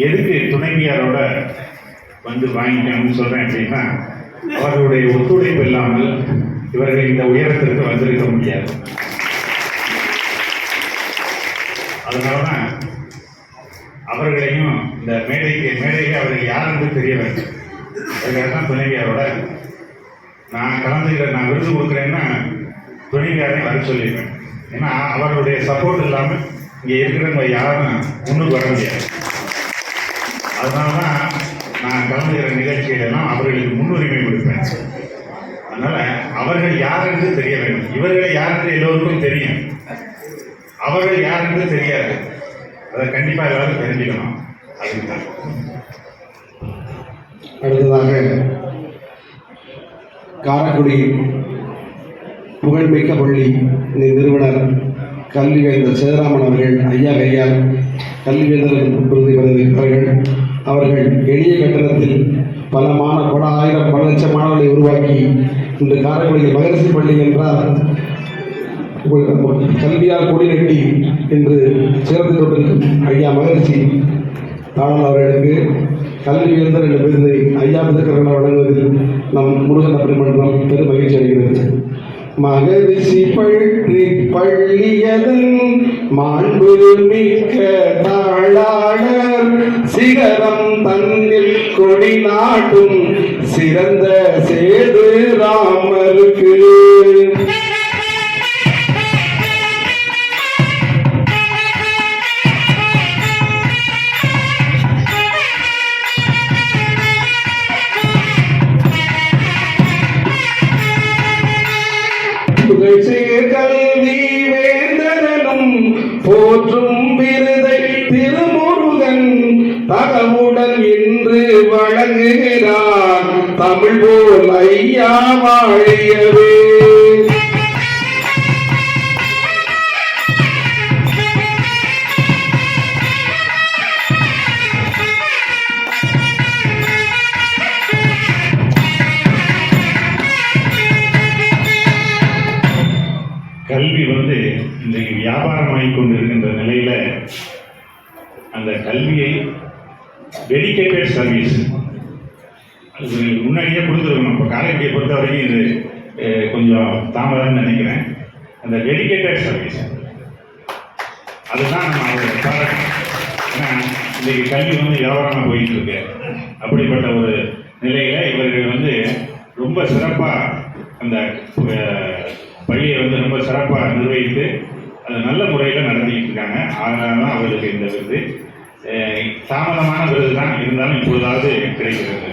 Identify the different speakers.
Speaker 1: எதுக்கு துணைவியாரோட வந்து வாங்கிக்கணும்னு சொல்கிறேன் அப்படின்னா, அவர்களுடைய ஒத்துழைப்பு இல்லாமல் இவர்கள் இந்த உயரத்திற்கு வந்திருக்க முடியாது. அதனால தான் அவர்களையும் இந்த மேடைக்கு அவர்கள் யார் என்று தெரிய வேண்டும். அதுக்காக தான் துணைவியாரோட நான் கலந்துக்கிறேன், நான் விருது கொடுக்குறேன்னா துணைவியாரையும் வர சொல்லிடுவேன். ஏன்னா அவர்களுடைய சப்போர்ட் இல்லாமல் இங்கே இருக்கிறவங்க யாரும் முன்னுக்கு வர முடியாது. அதனால தான் நான் கலந்துக்கிற நிகழ்ச்சிகளெல்லாம் அவர்களுக்கு முன்னுரிமை கொடுப்பேன். அதனால் அவர்கள் யார் என்று தெரிய வேண்டும். இவர்களை யார் என்று எல்லோருக்கும் தெரியும், அவர்கள் யார் என்று தெரியாது. அதை கண்டிப்பாக எல்லாரும் தெரிஞ்சுக்கணும். அதுதான்.
Speaker 2: அடுத்ததாக காரைக்குடி புகழ்மிக்க பள்ளி நிறுவனர் கல்விவேந்தர் சேதராமன் அவர்கள் ஐயா கையால் கல்விவேந்தர் விருது பெறுகிறார்கள். அவர்கள் எளிய கட்டணத்தில் பல ஆயிரம் பல லட்சம் மாணவர்களை உருவாக்கி இன்று காரைக்குடியில் மகரிஷி பள்ளி என்றால் கல்வியால் கொடி கட்டி என்று சிறந்து கொண்டிருக்கும் ஐயா மகரிஷி தாளன் அவர்களுக்கு கல்விவேந்தர் என்ற விருதை ஐயா மிதக்கரனை வழங்குவதில் நம் முருகன் அப்படிமன்றம் பெரும் மகிழ்ச்சி அடைகிறது. மகரிஷி பள்ளியதன் மாண்பு மிக்க தாளாளர் சிகரம் தன்னில் கொடி நாட்டும் சிறந்த சேது ராமருக்கு கல்வி வேந்தனும் போற்றும் விருதை திருமுருகன் தகவுடன் இன்று வழங்குகிறார். தமிழ் போல் ஐயா வாழியவே.
Speaker 1: கல்வி இன்றைக்கு வியாபாரமாகிக் கொண்டிருக்கின்ற நிலையில் அந்த கல்வியை டெடிகேட்டட் சர்வீஸ் அது முன்னாடியே கொடுத்துருக்கணும். இப்போ காரைக்குடியை பொறுத்த வரைக்கும் இது கொஞ்சம் தாமதம்னு நினைக்கிறேன். அந்த டெடிகேட்டட் சர்வீஸ் அதுதான் நம்ம அதை பாராட்டணும். ஏன்னா இன்றைக்கு கல்வி வியாபாரமாக போயிட்டு இருக்கு. அப்படிப்பட்ட ஒரு நிலையில் இவர்கள் ரொம்ப சிறப்பாக அந்த பள்ளியை ரொம்ப சிறப்பாக நிர்வகித்து அது நல்ல முறையில் நடத்திக்கிட்டு இருக்காங்க. அதனால தான் அவர்களுக்கு இந்த விருது தாமதமான விருது தான், இருந்தாலும் இப்பொழுதாவது கிடைக்கிறது.